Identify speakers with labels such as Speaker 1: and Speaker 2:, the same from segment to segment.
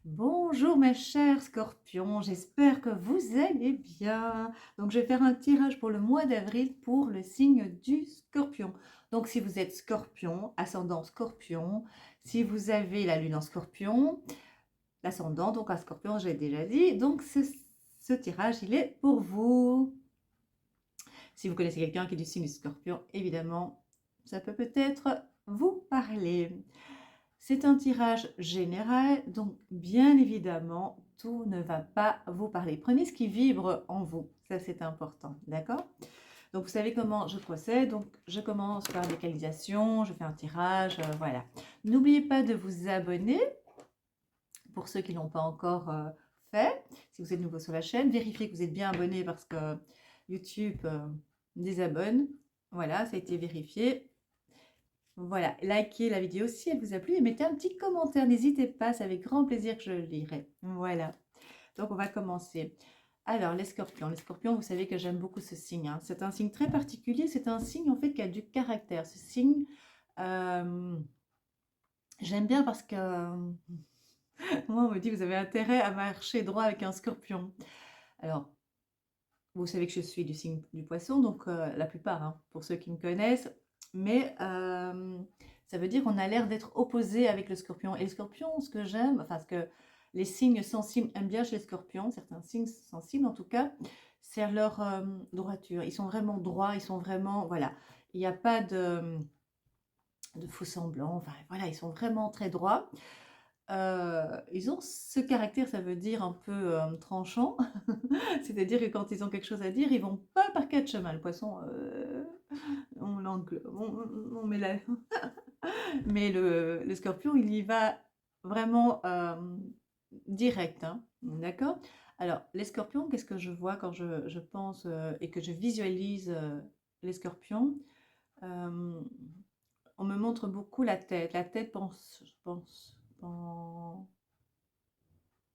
Speaker 1: Bonjour mes chers scorpions, j'espère que vous allez bien. Donc je vais faire un tirage pour le mois d'avril pour le signe du scorpion. Donc si vous êtes scorpion, ascendant scorpion, si vous avez la lune en scorpion, l'ascendant donc un scorpion, j'ai déjà dit. Donc ce tirage, il est pour vous. Si vous connaissez quelqu'un qui est du signe du scorpion, évidemment, ça peut peut-être vous parler. C'est un tirage général, donc bien évidemment, tout ne va pas vous parler. Prenez ce qui vibre en vous, ça c'est important, d'accord? Donc vous savez comment je procède, donc je commence par localisation, je fais un tirage, voilà. N'oubliez pas de vous abonner, pour ceux qui ne l'ont pas encore fait, si vous êtes nouveau sur la chaîne, vérifiez que vous êtes bien abonné parce que YouTube désabonne, voilà, ça a été vérifié. Voilà, likez la vidéo si elle vous a plu et mettez un petit commentaire, n'hésitez pas, c'est avec grand plaisir que je le lirai. Voilà, donc on va commencer. Alors, les scorpions, vous savez que j'aime beaucoup ce signe, hein. C'est un signe très particulier, c'est un signe en fait qui a du caractère. Ce signe, euh, j'aime bien parce que moi on me dit vous avez intérêt à marcher droit avec un scorpion. Alors, vous savez que je suis du signe du poisson, donc la plupart, hein, pour ceux qui me connaissent, mais ça veut dire qu'on a l'air d'être opposé avec le scorpion. Et le scorpion, ce que j'aime, enfin ce que les signes sensibles aiment bien chez les scorpions, certains signes sensibles en tout cas, c'est leur droiture. Ils sont vraiment droits, ils sont vraiment, voilà, il n'y a pas de faux semblants, enfin voilà, ils sont vraiment très droits. Ils ont ce caractère, ça veut dire un peu tranchant, c'est-à-dire que quand ils ont quelque chose à dire, ils vont pas par quatre chemins. Le poisson, on met la... Mais le scorpion, il y va vraiment direct, hein, d'accord? Alors, les scorpions, qu'est-ce que je vois quand je pense et que je visualise les scorpions? Euh, on me montre beaucoup la tête pense, je pense,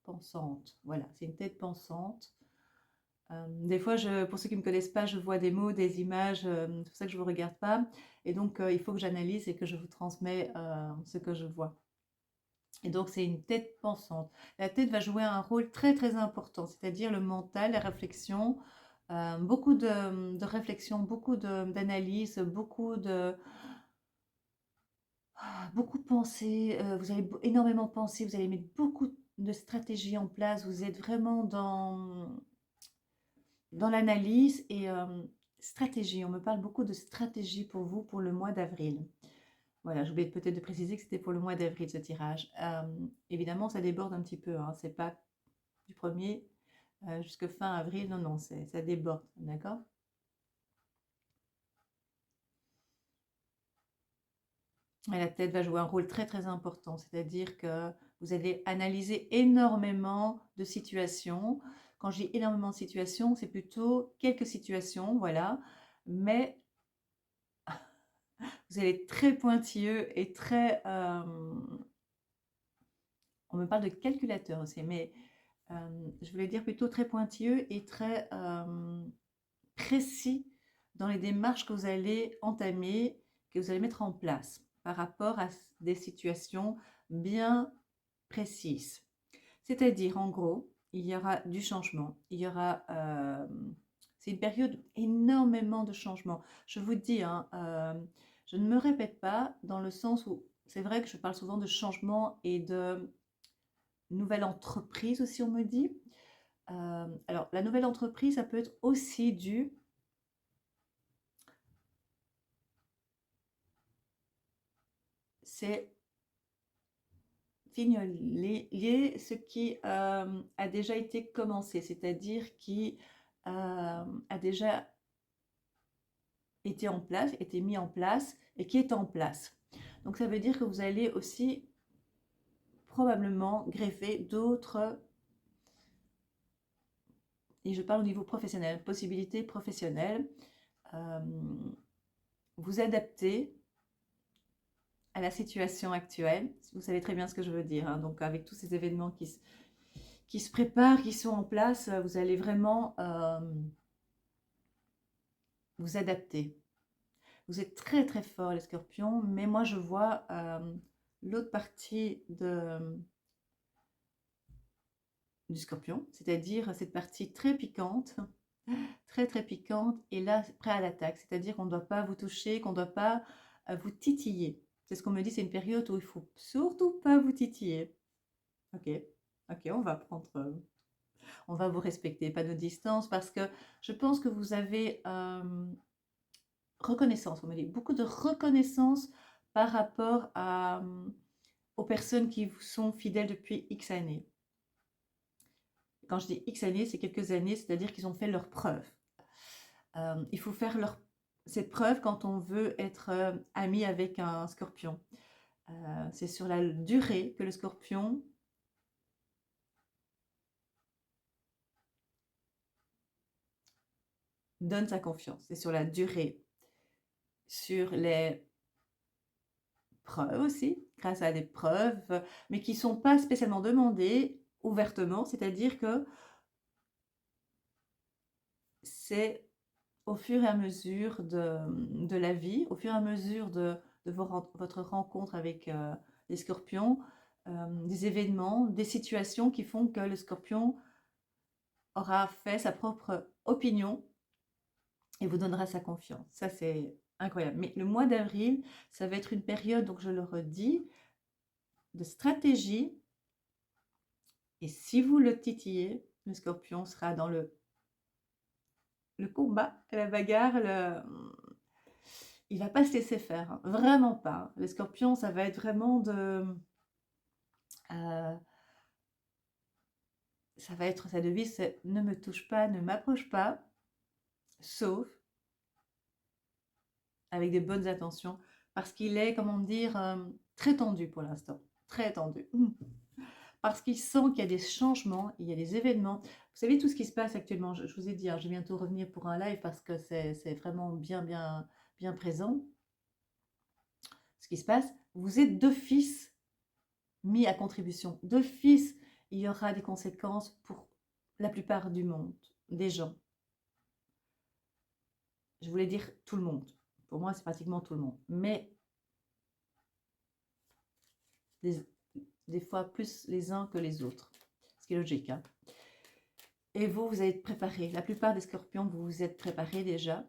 Speaker 1: pensante. Voilà, c'est une tête pensante. Des fois, pour ceux qui ne me connaissent pas, je vois des mots, des images, c'est pour ça que je ne vous regarde pas. Et donc, il faut que j'analyse et que je vous transmets ce que je vois. Et donc, c'est une tête pensante. La tête va jouer un rôle très, très important, c'est-à-dire le mental, la réflexion, beaucoup de réflexion, beaucoup d'analyse, beaucoup de pensées. Vous allez énormément penser, vous allez mettre beaucoup de stratégies en place. Vous êtes vraiment dans l'analyse et stratégie. On me parle beaucoup de stratégie pour vous pour le mois d'avril. Voilà, j'oubliais peut-être de préciser que c'était pour le mois d'avril ce tirage. Évidemment, ça déborde un petit peu, hein. C'est pas du 1er jusqu'à fin avril. Non, non, ça déborde, d'accord? Et la tête va jouer un rôle très très important, c'est-à-dire que vous allez analyser énormément de situations. Quand je dis énormément de situations, c'est plutôt quelques situations, voilà, mais vous allez être très pointilleux et très... on me parle de calculateur aussi, mais je voulais dire plutôt très pointilleux et très précis dans les démarches que vous allez entamer, que vous allez mettre en place par rapport à des situations bien précises. C'est-à-dire, en gros, il y aura du changement, il y aura... c'est une période énormément de changements. Je vous dis, hein, je ne me répète pas dans le sens où c'est vrai que je parle souvent de changement et de nouvelle entreprise aussi, on me dit. Alors, la nouvelle entreprise, ça peut être aussi dû, c'est signaler ce qui a déjà été commencé, c'est-à-dire qui a déjà été en place, été mis en place et qui est en place. Donc ça veut dire que vous allez aussi probablement greffer d'autres, et je parle au niveau professionnel, possibilités professionnelles, euh, vous adapter à la situation actuelle. Vous savez très bien ce que je veux dire, hein. Donc avec tous ces événements qui se préparent, qui sont en place, vous allez vraiment vous adapter. Vous êtes très très fort les scorpions, mais moi je vois l'autre partie du scorpion, c'est-à-dire cette partie très piquante, très très piquante, et là, prêt à l'attaque, c'est-à-dire qu'on ne doit pas vous toucher, qu'on ne doit pas vous titiller. C'est ce qu'on me dit, c'est une période où il ne faut surtout pas vous titiller. Ok, ok, on va vous respecter, pas de distance, parce que je pense que vous avez reconnaissance, on me dit, beaucoup de reconnaissance par rapport aux personnes qui vous sont fidèles depuis X années. Quand je dis X années, c'est quelques années, c'est-à-dire qu'ils ont fait leur preuve. Il faut faire cette preuve quand on veut être ami avec un scorpion. C'est sur la durée que le scorpion donne sa confiance. C'est sur la durée, sur les preuves aussi, grâce à des preuves, mais qui ne sont pas spécialement demandées ouvertement, c'est-à-dire que c'est au fur et à mesure de la vie, au fur et à mesure de votre rencontre avec les scorpions, des événements, des situations qui font que le scorpion aura fait sa propre opinion et vous donnera sa confiance. Ça, c'est incroyable. Mais le mois d'avril, ça va être une période, donc je le redis, de stratégie. Et si vous le titillez, le scorpion sera dans le combat, la bagarre, il va pas se laisser faire, hein, vraiment pas. Les scorpions, ça va être vraiment ça va être sa devise, c'est ne me touche pas, ne m'approche pas, sauf avec des bonnes intentions, parce qu'il est, comment dire, très tendu pour l'instant, très tendu. Parce qu'il sent qu'il y a des changements, il y a des événements. Vous savez, tout ce qui se passe actuellement, je vous ai dit, hein, je vais bientôt revenir pour un live parce que c'est vraiment bien présent. Ce qui se passe, vous êtes d'office mis à contribution. D'office, il y aura des conséquences pour la plupart du monde, des gens. Je voulais dire tout le monde. Pour moi, c'est pratiquement tout le monde. Mais des fois plus les uns que les autres. Ce qui est logique. Hein. Et vous, vous êtes préparés. La plupart des scorpions, vous vous êtes préparés déjà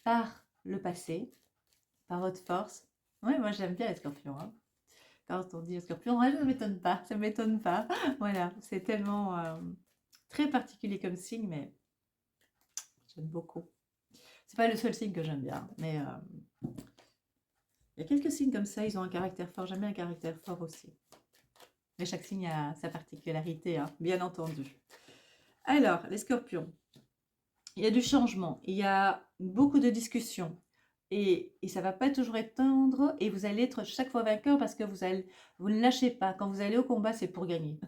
Speaker 1: par le passé, par votre force. Oui, moi j'aime bien les scorpions. Hein. Quand on dit scorpion, ça ne m'étonne pas, ça ne m'étonne pas. Voilà, c'est tellement très particulier comme signe, mais j'aime beaucoup. C'est pas le seul signe que j'aime bien, mais il y a quelques signes comme ça, ils ont un caractère fort. J'aime bien un caractère fort aussi. Mais chaque signe a sa particularité, hein, bien entendu. Alors, les scorpions, il y a du changement, il y a beaucoup de discussions. Et ça ne va pas toujours être tendre et vous allez être chaque fois vainqueur parce que vous ne lâchez pas. Quand vous allez au combat, c'est pour gagner.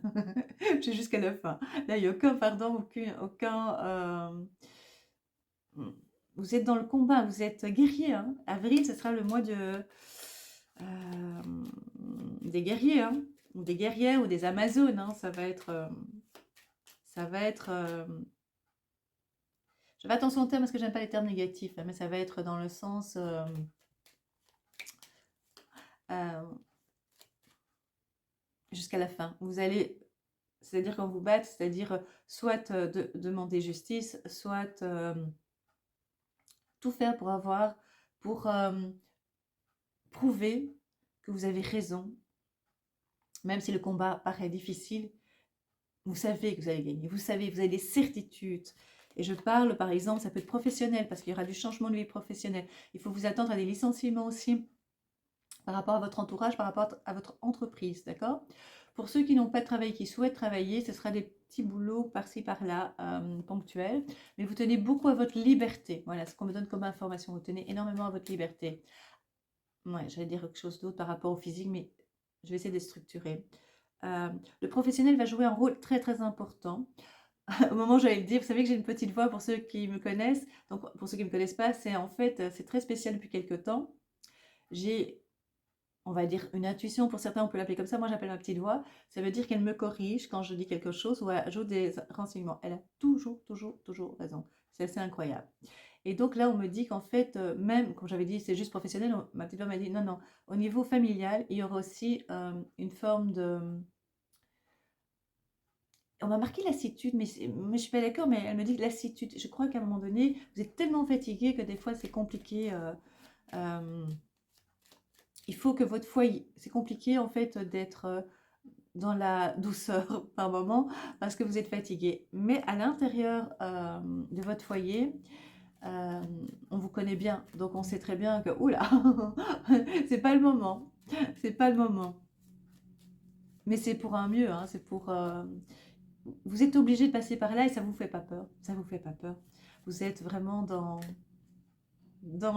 Speaker 1: C'est jusqu'à la fin. Là, il n'y a aucun vous êtes dans le combat, vous êtes guerrier. Hein. Avril, ce sera le mois des guerriers, hein, ou des guerrières, ou des Amazones. Hein. Ça va être... je fais attention au terme parce que j'aime pas les termes négatifs, hein, mais ça va être dans le sens... jusqu'à la fin. Vous allez... C'est-à-dire quand vous battez, c'est-à-dire soit demander justice, soit... tout faire pour prouver que vous avez raison, même si le combat paraît difficile, vous savez que vous allez gagner, vous savez, vous avez des certitudes. Et je parle, par exemple, ça peut être professionnel, parce qu'il y aura du changement de vie professionnelle. Il faut vous attendre à des licenciements aussi, par rapport à votre entourage, par rapport à votre entreprise, d'accord? Pour ceux qui n'ont pas travaillé, qui souhaitent travailler, ce sera des petits boulots par-ci, par-là, ponctuels. Mais vous tenez beaucoup à votre liberté. Voilà ce qu'on me donne comme information. Vous tenez énormément à votre liberté. Ouais, j'allais dire quelque chose d'autre par rapport au physique, mais je vais essayer de structurer. Le professionnel va jouer un rôle très, très important. Au moment où j'allais le dire, vous savez que j'ai une petite voix pour ceux qui me connaissent. Donc, pour ceux qui ne me connaissent pas, c'est en fait, c'est très spécial depuis quelques temps. J'ai, on va dire, une intuition, pour certains on peut l'appeler comme ça, moi j'appelle ma petite voix, ça veut dire qu'elle me corrige quand je dis quelque chose ou ajoute des renseignements. Elle a toujours raison. C'est assez incroyable. Et donc là, on me dit qu'en fait, même quand j'avais dit c'est juste professionnel, ma petite voix m'a dit non, au niveau familial, il y aura aussi une forme On m'a marqué lassitude, mais je ne suis pas d'accord, mais elle me dit lassitude. Je crois qu'à un moment donné, vous êtes tellement fatigué que des fois, c'est compliqué. Il faut que votre foyer, c'est compliqué en fait d'être dans la douceur par moment parce que vous êtes fatigué. Mais à l'intérieur de votre foyer, euh, on vous connaît bien, donc on sait très bien que, oula, c'est pas le moment, c'est pas le moment. Mais c'est pour un mieux, hein, c'est pour. Vous êtes obligé de passer par là et ça vous fait pas peur, ça vous fait pas peur. Vous êtes vraiment dans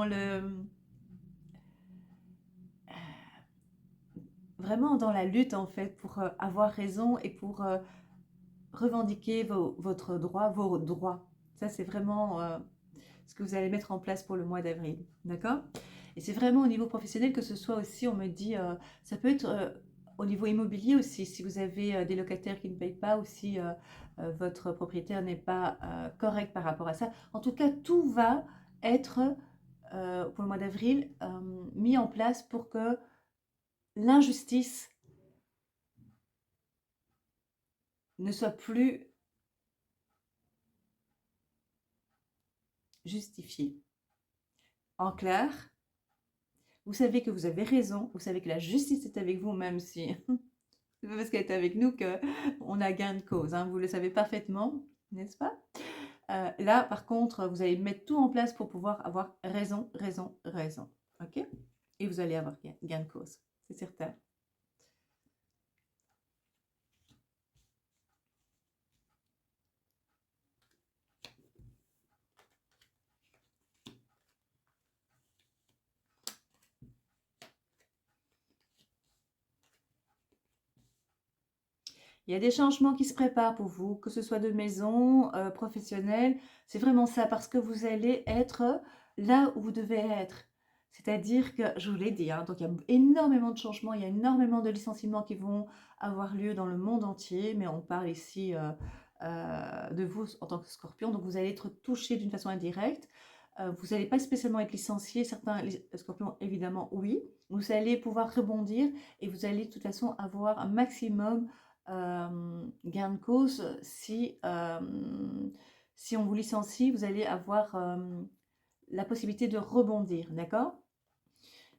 Speaker 1: le, vraiment dans la lutte en fait pour avoir raison et pour revendiquer votre droit, vos droits. Ça, c'est vraiment ce que vous allez mettre en place pour le mois d'avril. D'accord? Et c'est vraiment au niveau professionnel que ce soit aussi, on me dit, ça peut être au niveau immobilier aussi, si vous avez des locataires qui ne payent pas ou si votre propriétaire n'est pas correct par rapport à ça. En tout cas, tout va être pour le mois d'avril mis en place pour que l'injustice ne soit plus justifiée. En clair, vous savez que vous avez raison, vous savez que la justice est avec vous, même si c'est pas parce qu'elle est avec nous qu'on a gain de cause, hein, vous le savez parfaitement, n'est-ce pas? Là, par contre, vous allez mettre tout en place pour pouvoir avoir raison, raison, raison. OK? Et vous allez avoir gain de cause, c'est certain. Il y a des changements qui se préparent pour vous, que ce soit de maison, professionnelle. C'est vraiment ça, parce que vous allez être là où vous devez être. C'est-à-dire que, je vous l'ai dit, hein, donc il y a énormément de changements, il y a énormément de licenciements qui vont avoir lieu dans le monde entier, mais on parle ici de vous en tant que scorpion, donc vous allez être touché d'une façon indirecte. Vous n'allez pas spécialement être licencié, certains scorpions évidemment oui. Vous allez pouvoir rebondir et vous allez de toute façon avoir un maximum gain de cause si on vous licencie, vous allez avoir la possibilité de rebondir, d'accord?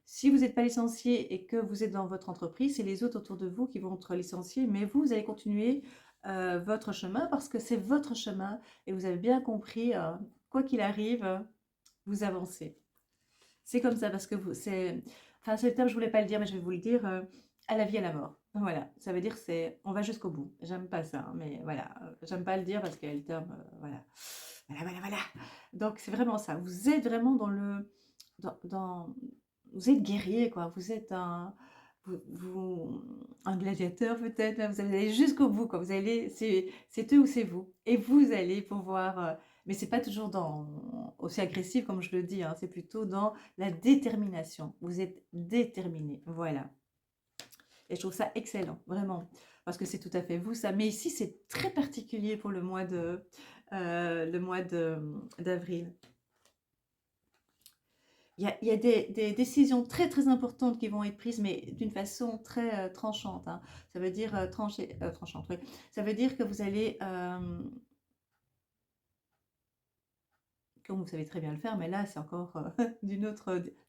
Speaker 1: Si vous n'êtes pas licencié et que vous êtes dans votre entreprise, c'est les autres autour de vous qui vont être licenciés, mais vous allez continuer votre chemin parce que c'est votre chemin et vous avez bien compris, quoi qu'il arrive, vous avancez. C'est comme ça parce que enfin, c'est le terme, je voulais pas le dire, mais je vais vous le dire, à la vie, à la mort. Voilà, ça veut dire c'est, on va jusqu'au bout. J'aime pas ça, hein, mais voilà, j'aime pas le dire parce qu'il y a le terme, voilà. Voilà, voilà, voilà. Donc c'est vraiment ça. Vous êtes vraiment dans, vous êtes guerrier, quoi. Vous êtes un gladiateur peut-être. Vous allez jusqu'au bout, quoi. Vous allez, c'est eux ou c'est vous. Et vous allez pouvoir, mais c'est pas toujours aussi agressif comme je le dis, hein, c'est plutôt dans la détermination. Vous êtes déterminé, voilà. Et je trouve ça excellent, vraiment, parce que c'est tout à fait vous, ça. Mais ici, c'est très particulier pour le mois d'avril. Il y a des décisions très très importantes qui vont être prises, mais d'une façon très tranchante, hein. Ça veut dire tranchante, oui. Ça veut dire que vous allez, comme vous savez très bien le faire, mais là c'est encore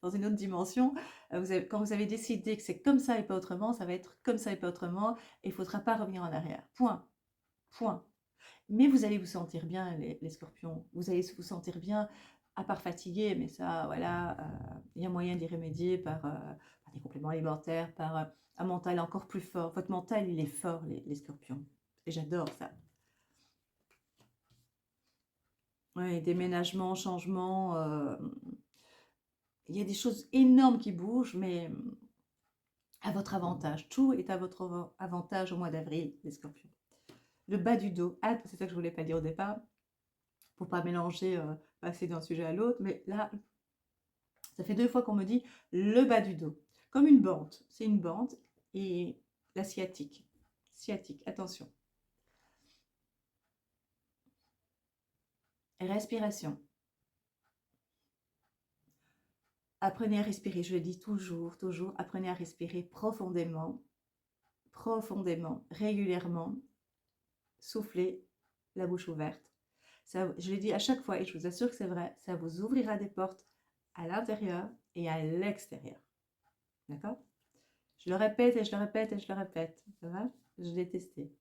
Speaker 1: dans une autre dimension. Quand vous avez décidé que c'est comme ça et pas autrement, ça va être comme ça et pas autrement, et il ne faudra pas revenir en arrière. Point. Point. Mais vous allez vous sentir bien, les scorpions. Vous allez vous sentir bien, à part fatigué, mais ça, voilà, il y a moyen d'y remédier par des compléments alimentaires, par un mental encore plus fort. Votre mental, il est fort, les scorpions. Et j'adore ça. Oui, déménagement, changement. Il y a des choses énormes qui bougent, mais à votre avantage. Tout est à votre avantage au mois d'avril, les scorpions. Le bas du dos. Ah, c'est ça que je voulais pas dire au départ, pour pas mélanger, passer d'un sujet à l'autre. Mais là, ça fait 2 fois qu'on me dit le bas du dos. Comme une bande. C'est une bande. Et la sciatique. Sciatique, attention. Respiration. Apprenez à respirer. Je le dis toujours, toujours. Apprenez à respirer profondément, profondément, régulièrement, soufflez la bouche ouverte. Ça, je l'ai dit à chaque fois et je vous assure que c'est vrai, ça vous ouvrira des portes à l'intérieur et à l'extérieur. D'accord? Je le répète et je le répète et je le répète. Ça va? Je l'ai testé.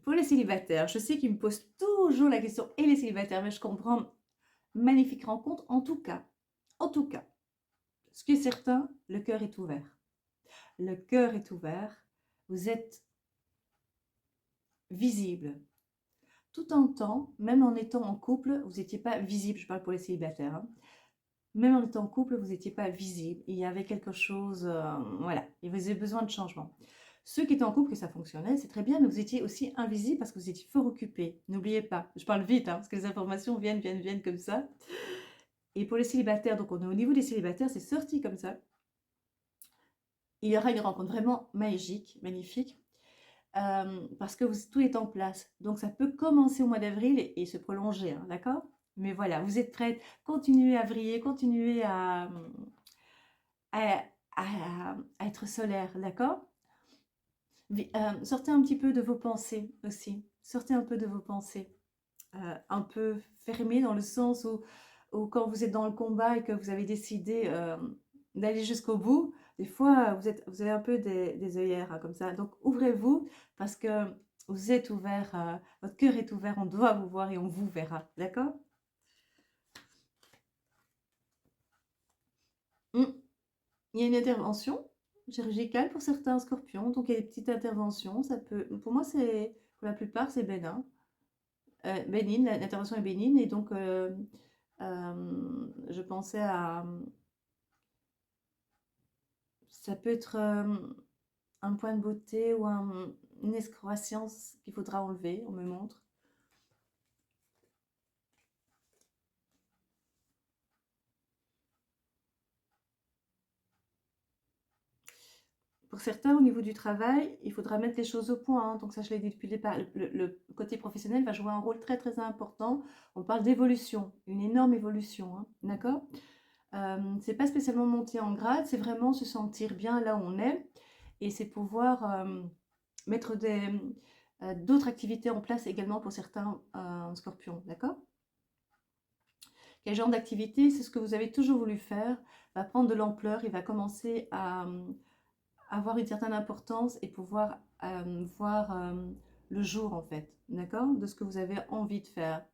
Speaker 1: Pour les célibataires, je sais qu'ils me posent toujours la question, et les célibataires, mais je comprends. Magnifique rencontre, en tout cas, ce qui est certain, le cœur est ouvert. Le cœur est ouvert, vous êtes visible. Tout en temps, même en étant en couple, vous n'étiez pas visible, je parle pour les célibataires, hein. Même en étant en couple, vous n'étiez pas visible. Il y avait quelque chose, voilà, il vous avez besoin de changement. Ceux qui étaient en couple, que ça fonctionnait, c'est très bien, mais vous étiez aussi invisible parce que vous étiez fort occupé. N'oubliez pas, je parle vite, hein, parce que les informations viennent comme ça. Et pour les célibataires, donc on est au niveau des célibataires, c'est sorti comme ça. Il y aura une rencontre vraiment magique, magnifique, parce que tout est en place. Donc ça peut commencer au mois d'avril et se prolonger, hein, d'accord? Mais voilà, vous êtes prêtes, continuez à vriller, continuez à, à être solaire, d'accord? Sortez un petit peu de vos pensées aussi, sortez un peu de vos pensées, un peu fermées dans le sens où quand vous êtes dans le combat et que vous avez décidé d'aller jusqu'au bout, des fois vous avez un peu des œillères, hein, comme ça. Donc ouvrez-vous parce que vous êtes ouvert, votre cœur est ouvert, on doit vous voir et on vous verra, d'accord? Mm. Il y a une intervention chirurgicale pour certains scorpions, donc il y a des petites interventions, ça peut, pour moi c'est, pour la plupart c'est bénin, bénigne, l'intervention est bénigne et donc je pensais à, ça peut être un point de beauté ou une excroissance qu'il faudra enlever, on me montre. Pour certains, au niveau du travail, il faudra mettre les choses au point, hein. Donc ça, je l'ai dit depuis le départ, le côté professionnel va jouer un rôle très très important. On parle d'évolution, une énorme évolution, hein, d'accord? C'est pas spécialement monter en grade, c'est vraiment se sentir bien là où on est et c'est pouvoir mettre d'autres activités en place également pour certains scorpions, d'accord? Quel genre d'activité? C'est ce que vous avez toujours voulu faire, va prendre de l'ampleur, il va commencer à avoir une certaine importance et pouvoir voir le jour en fait, d'accord? De ce que vous avez envie de faire.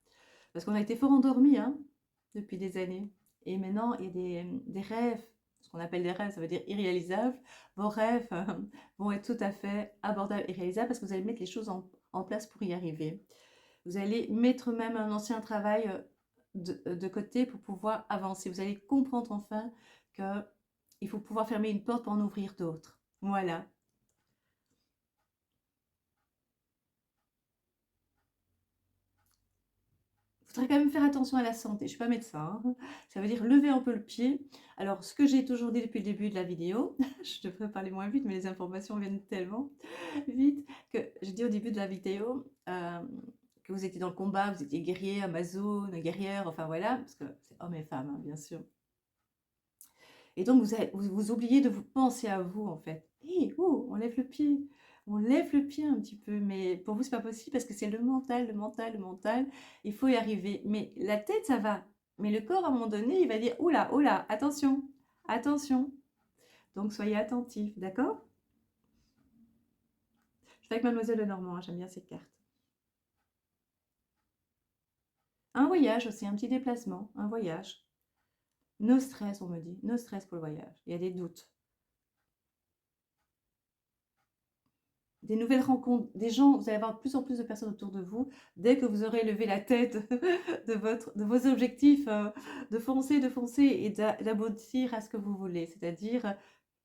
Speaker 1: Parce qu'on a été fort endormis hein, depuis des années. Et maintenant, il y a des rêves, ce qu'on appelle des rêves, ça veut dire irréalisables. Vos rêves vont être tout à fait abordables et réalisables parce que vous allez mettre les choses en place pour y arriver. Vous allez mettre même un ancien travail de côté pour pouvoir avancer. Vous allez comprendre enfin qu'il faut pouvoir fermer une porte pour en ouvrir d'autres. Voilà. Il faudrait quand même faire attention à la santé. Je ne suis pas médecin, hein. Ça veut dire lever un peu le pied. Alors, ce que j'ai toujours dit depuis le début de la vidéo, je devrais parler moins vite, mais les informations viennent tellement vite que j'ai dit au début de la vidéo que vous étiez dans le combat, vous étiez guerrier, amazone, guerrière, enfin voilà, parce que c'est hommes et femmes, hein, bien sûr. Et donc, vous oubliez de vous penser à vous, en fait. Hé, oh, on lève le pied. On lève le pied un petit peu. Mais pour vous, c'est pas possible parce que c'est le mental, le mental, le mental. Il faut y arriver. Mais la tête, ça va. Mais le corps, à un moment donné, il va dire, oula, oula, attention, attention. Donc, soyez attentifs, d'accord? Je fais avec Mademoiselle Lenormand, hein, j'aime bien ces cartes. Un voyage aussi, un petit déplacement, un voyage. No stress, on me dit. No stress pour le voyage. Il y a des doutes. Des nouvelles rencontres, des gens, vous allez avoir de plus en plus de personnes autour de vous, dès que vous aurez levé la tête de vos objectifs, de foncer et d'aboutir à ce que vous voulez. C'est-à-dire,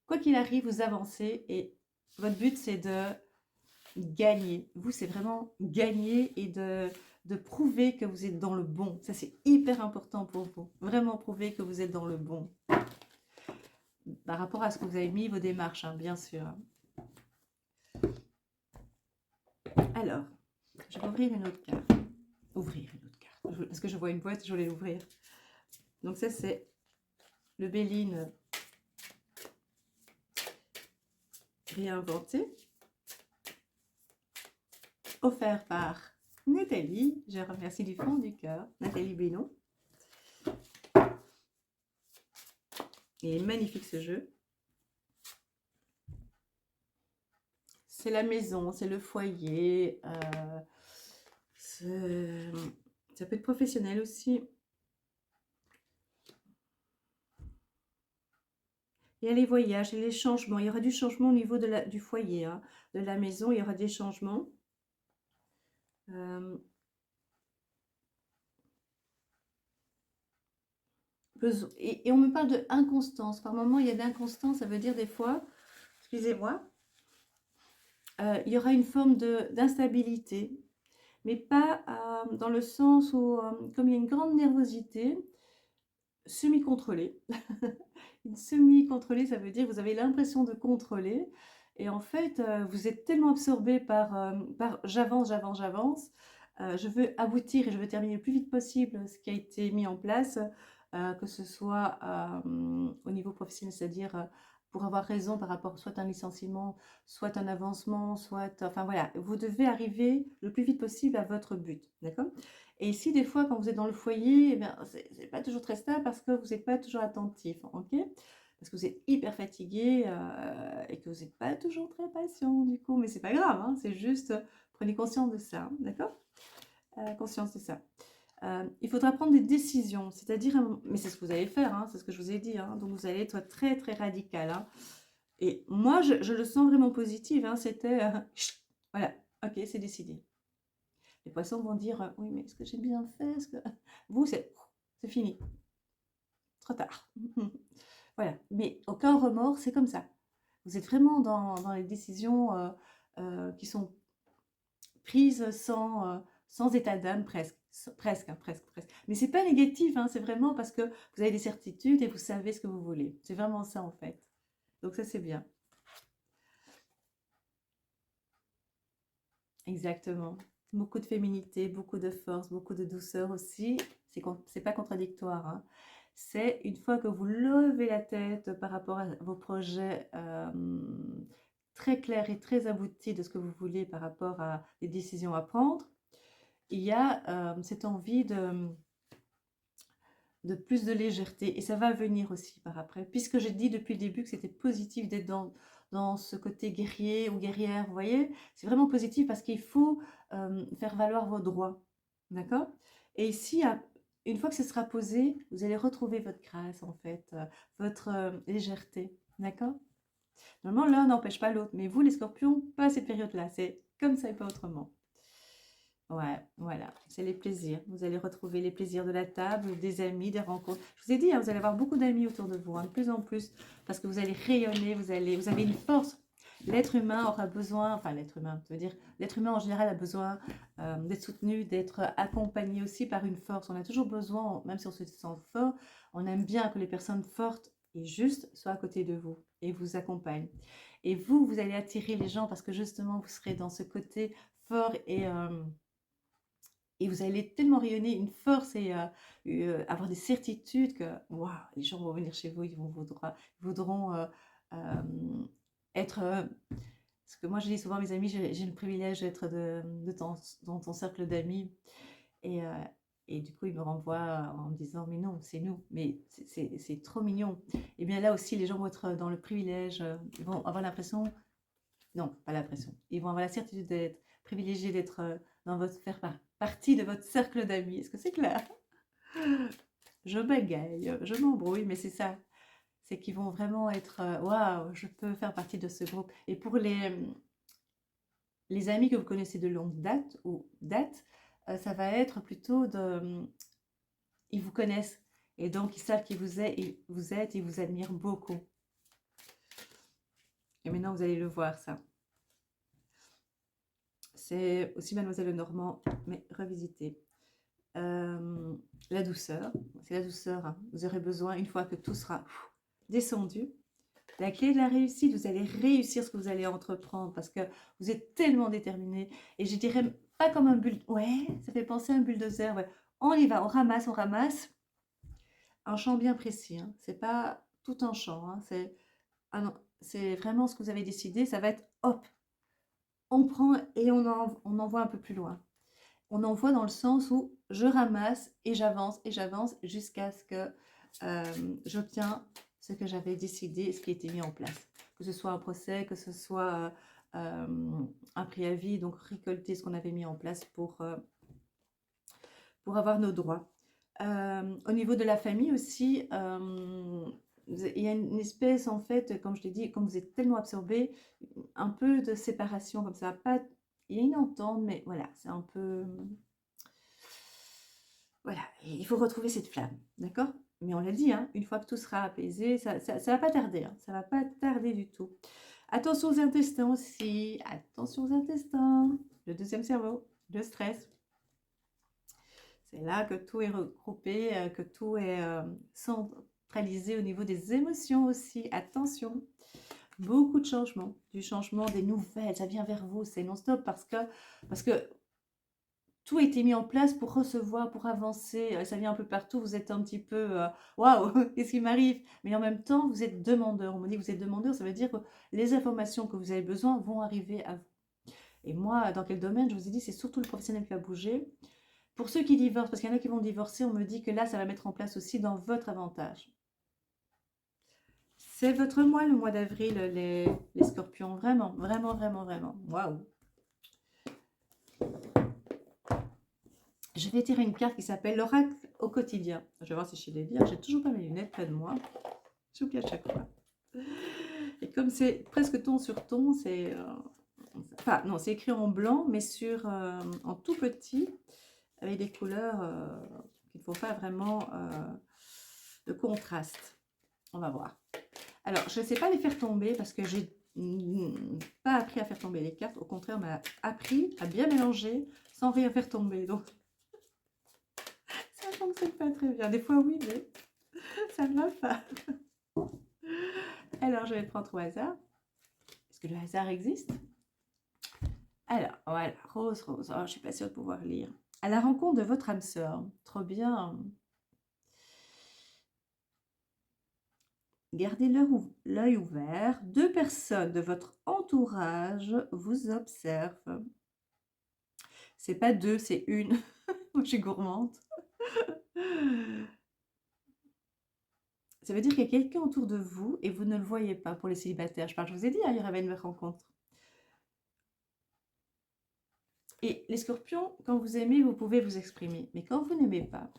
Speaker 1: quoi qu'il arrive, vous avancez et votre but, c'est de gagner. Vous, c'est vraiment gagner et de prouver que vous êtes dans le bon. Ça, c'est hyper important pour vous. Vraiment prouver que vous êtes dans le bon. Par rapport à ce que vous avez mis, vos démarches, hein, bien sûr. Alors, je vais ouvrir une autre carte. ouvrir une autre carte. Parce que je vois une boîte, je voulais l'ouvrir. Donc ça, c'est le Béline réinventé, offert par Nathalie. Je remercie du fond du cœur, Nathalie Bénon. Il est magnifique ce jeu. C'est la maison, c'est le foyer. Ça peut être professionnel aussi. Il y a les voyages et les changements. Il y aura du changement au niveau du foyer, hein, de la maison. Il y aura des changements. Et on me parle de inconstance. Par moment, il y a d'inconstance. Ça veut dire des fois, excusez-moi, il y aura une forme d'instabilité. Mais pas dans le sens où, comme il y a une grande nervosité, semi-contrôlée. Une semi-contrôlée, ça veut dire que vous avez l'impression de contrôler. Et en fait, vous êtes tellement absorbé par j'avance, j'avance, j'avance. Je veux aboutir et je veux terminer le plus vite possible ce qui a été mis en place, que ce soit au niveau professionnel, c'est-à-dire pour avoir raison par rapport soit à un licenciement, soit un avancement, soit... Enfin voilà, vous devez arriver le plus vite possible à votre but, d'accord? Et ici, des fois, quand vous êtes dans le foyer, eh c'est pas toujours très stable parce que vous n'êtes pas toujours attentif, ok? Parce que vous êtes hyper fatigué et que vous n'êtes pas toujours très patient, du coup. Mais c'est pas grave, hein, c'est juste, prenez conscience de ça, d'accord? Conscience de ça. Il faudra prendre des décisions, c'est-à-dire, mais c'est ce que vous allez faire, hein, c'est ce que je vous ai dit, hein, donc vous allez être très très radical, hein. Et moi, je le sens vraiment positif, hein, c'était, voilà, ok, c'est décidé. Les poissons vont dire, oui, mais est-ce que j'ai bien fait? Vous, c'est fini, trop tard. Voilà, mais aucun remords, c'est comme ça. Vous êtes vraiment dans les décisions qui sont prises sans état d'âme, presque. Presque, hein, presque, presque. Mais c'est pas négatif, hein, c'est vraiment parce que vous avez des certitudes et vous savez ce que vous voulez. C'est vraiment ça, en fait. Donc ça, c'est bien. Exactement. Beaucoup de féminité, beaucoup de force, beaucoup de douceur aussi. C'est pas contradictoire, hein. C'est une fois que vous levez la tête par rapport à vos projets très clairs et très aboutis de ce que vous voulez par rapport à des décisions à prendre, il y a cette envie de plus de légèreté. Et ça va venir aussi par après. Puisque j'ai dit depuis le début que c'était positif d'être dans ce côté guerrier ou guerrière, vous voyez, c'est vraiment positif parce qu'il faut faire valoir vos droits. D'accord? Et ici, une fois que ce sera posé, vous allez retrouver votre grâce, en fait, votre légèreté. D'accord? Normalement, l'un n'empêche pas l'autre. Mais vous, les scorpions, pas à cette période-là. C'est comme ça et pas autrement. Ouais, voilà, c'est les plaisirs. Vous allez retrouver les plaisirs de la table, des amis, des rencontres. Je vous ai dit, hein, vous allez avoir beaucoup d'amis autour de vous, hein, de plus en plus, parce que vous allez rayonner, vous avez une force. L'être humain aura besoin, enfin l'être humain, ça veut dire, l'être humain en général a besoin d'être soutenu, d'être accompagné aussi par une force. On a toujours besoin, même si on se sent fort, on aime bien que les personnes fortes et justes soient à côté de vous et vous accompagnent. Et vous allez attirer les gens parce que justement, vous serez dans ce côté fort et vous allez tellement rayonner une force et avoir des certitudes que waouh, les gens vont venir chez vous, ils voudront être... parce que moi, je dis souvent à mes amis, j'ai le privilège d'être dans ton cercle d'amis. Et, euh, et du coup, ils me renvoient en me disant, mais non, c'est nous, mais c'est trop mignon. Et bien là aussi, les gens vont être dans le privilège, ils vont avoir l'impression, non, pas l'impression, ils vont avoir la certitude d'être privilégiés, d'être faire partie de votre cercle d'amis. Est-ce que c'est clair? Je bagaille, je m'embrouille, mais c'est ça. C'est qu'ils vont vraiment être waouh, je peux faire partie de ce groupe. Et pour les amis que vous connaissez de longue date ou date, ça va être plutôt ils vous connaissent et donc ils savent qui vous êtes et ils vous admirent beaucoup. Et maintenant vous allez le voir ça. C'est aussi Mademoiselle Lenormand, mais revisité. La douceur, c'est la douceur, hein. Vous aurez besoin, une fois que tout sera descendu, la clé de la réussite, vous allez réussir ce que vous allez entreprendre parce que vous êtes tellement déterminé. Et je dirais pas comme un bulldozer. Ouais, ça fait penser à un bulldozer. Ouais. On y va, on ramasse, on ramasse. Un champ bien précis, hein. C'est pas tout un champ, hein. Ah non, c'est vraiment ce que vous avez décidé. Ça va être hop, on prend et on envoie un peu plus loin. On envoie dans le sens où je ramasse et j'avance jusqu'à ce que j'obtiens ce que j'avais décidé, ce qui a été mis en place. Que ce soit un procès, que ce soit un préavis, donc récolter ce qu'on avait mis en place pour avoir nos droits. Au niveau de la famille aussi, il y a une espèce, en fait, comme je l'ai dit, comme vous êtes tellement absorbé, un peu de séparation comme ça. Pas, il y a une entente, mais voilà, c'est un peu... Voilà, il faut retrouver cette flamme, d'accord? Mais on l'a dit, hein, une fois que tout sera apaisé, ça va pas tarder, hein, ça va pas tarder du tout. Attention aux intestins aussi, attention aux intestins, le deuxième cerveau, le stress. C'est là que tout est regroupé, que tout est centralisé au niveau des émotions aussi. Attention, beaucoup de changements, du changement, des nouvelles, ça vient vers vous, c'est non-stop parce que tout a été mis en place pour recevoir, pour avancer. Ça vient un peu partout. Vous êtes un petit peu waouh, qu'est-ce qui m'arrive? Mais en même temps, vous êtes demandeur. On me dit que vous êtes demandeur, ça veut dire que les informations que vous avez besoin vont arriver à vous. Et moi, dans quel domaine? Je vous ai dit, c'est surtout le professionnel qui va bouger. Pour ceux qui divorcent, parce qu'il y en a qui vont divorcer, on me dit que là, ça va mettre en place aussi dans votre avantage. C'est votre mois, le mois d'avril, les scorpions. Vraiment, vraiment, vraiment, vraiment. Waouh! Je vais tirer une carte qui s'appelle l'oracle au quotidien. Je vais voir si je sais les lire. J'ai toujours pas mes lunettes près de moi. J'oublie à chaque fois. Et comme c'est presque ton sur ton, c'est... enfin, non, c'est écrit en blanc, mais sur en tout petit, avec des couleurs qu'il ne faut pas vraiment de contraste. On va voir. Alors, je ne sais pas les faire tomber parce que j'ai pas appris à faire tomber les cartes. Au contraire, m'a appris à bien mélanger sans rien faire tomber. Donc, ça ne fonctionne pas très bien. Des fois, oui, mais ça ne va pas. Alors, je vais prendre au hasard. Est-ce que le hasard existe? Alors, voilà, rose, rose. Oh, je ne suis pas sûre de pouvoir lire. À la rencontre de votre âme sœur. Trop bien. Gardez l'œil ouvert. 2 personnes de votre entourage vous observent. C'est pas 2, c'est 1. Moi, je suis gourmande. Ça veut dire qu'il y a quelqu'un autour de vous et vous ne le voyez pas pour les célibataires. Je vous ai dit, hein, il y aura une rencontre. Et les scorpions, quand vous aimez, vous pouvez vous exprimer. Mais quand vous n'aimez pas,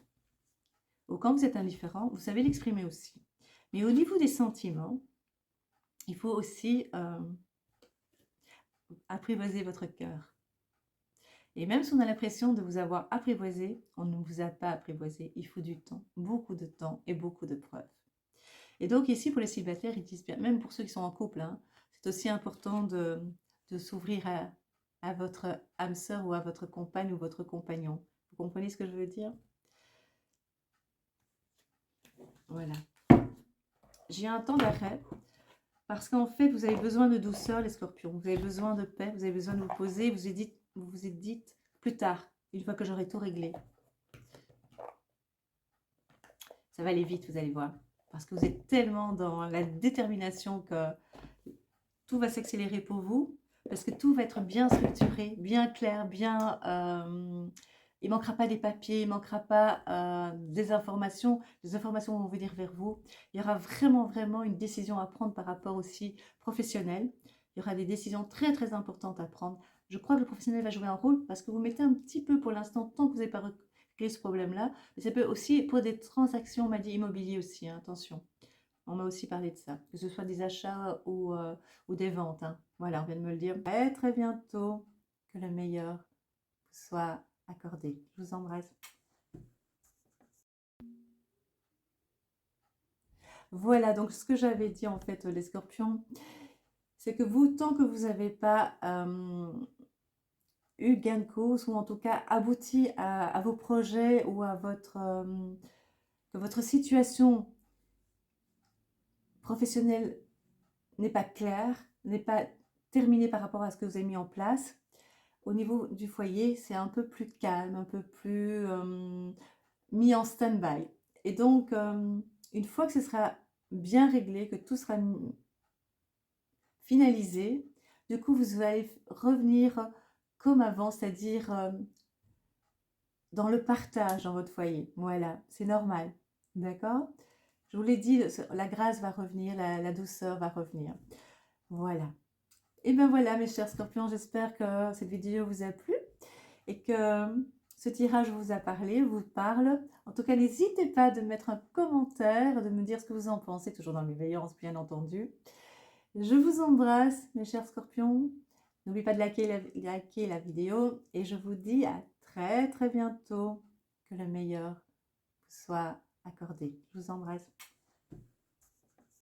Speaker 1: ou quand vous êtes indifférent, vous savez l'exprimer aussi. Mais au niveau des sentiments, il faut aussi apprivoiser votre cœur. Et même si on a l'impression de vous avoir apprivoisé, on ne vous a pas apprivoisé. Il faut du temps, beaucoup de temps et beaucoup de preuves. Et donc ici, pour les célibataires, ils disent bien, même pour ceux qui sont en couple, hein, c'est aussi important de s'ouvrir à votre âme sœur ou à votre compagne ou votre compagnon. Vous comprenez ce que je veux dire? Voilà. J'ai un temps d'arrêt parce qu'en fait, vous avez besoin de douceur, les scorpions. Vous avez besoin de paix, vous avez besoin de vous poser. Vous vous êtes dit plus tard, une fois que j'aurai tout réglé. Ça va aller vite, vous allez voir. Parce que vous êtes tellement dans la détermination que tout va s'accélérer pour vous. Parce que tout va être bien structuré, bien clair, bien... il ne manquera pas des papiers, il ne manquera pas des informations. Les informations vont venir vers vous. Il y aura vraiment, vraiment une décision à prendre par rapport aussi professionnel. Il y aura des décisions très, très importantes à prendre. Je crois que le professionnel va jouer un rôle parce que vous mettez un petit peu pour l'instant, tant que vous n'avez pas réglé ce problème-là. Mais ça peut aussi, pour des transactions, on m'a dit immobilier aussi, hein, attention. On m'a aussi parlé de ça, que ce soit des achats ou des ventes, hein. Voilà, on vient de me le dire. À très bientôt, que le meilleur vous soit accordé. Je vous embrasse. Voilà, donc ce que j'avais dit en fait, les scorpions, c'est que vous, tant que vous n'avez pas eu gain de cause, ou en tout cas abouti à vos projets ou à que votre situation professionnelle n'est pas claire, n'est pas terminée par rapport à ce que vous avez mis en place, au niveau du foyer, c'est un peu plus calme, un peu plus mis en stand-by. Et donc, une fois que ce sera bien réglé, que tout sera finalisé, du coup, vous allez revenir comme avant, c'est-à-dire dans le partage dans votre foyer. Voilà, c'est normal. D'accord? Je vous l'ai dit, la grâce va revenir, la douceur va revenir. Voilà. Et bien voilà, mes chers scorpions, j'espère que cette vidéo vous a plu et que ce tirage vous a parlé, vous parle. En tout cas, n'hésitez pas de mettre un commentaire, de me dire ce que vous en pensez, toujours dans la bienveillance, bien entendu. Je vous embrasse, mes chers scorpions. N'oubliez pas de liker la vidéo et je vous dis à très très bientôt. Que le meilleur vous soit accordé. Je vous embrasse.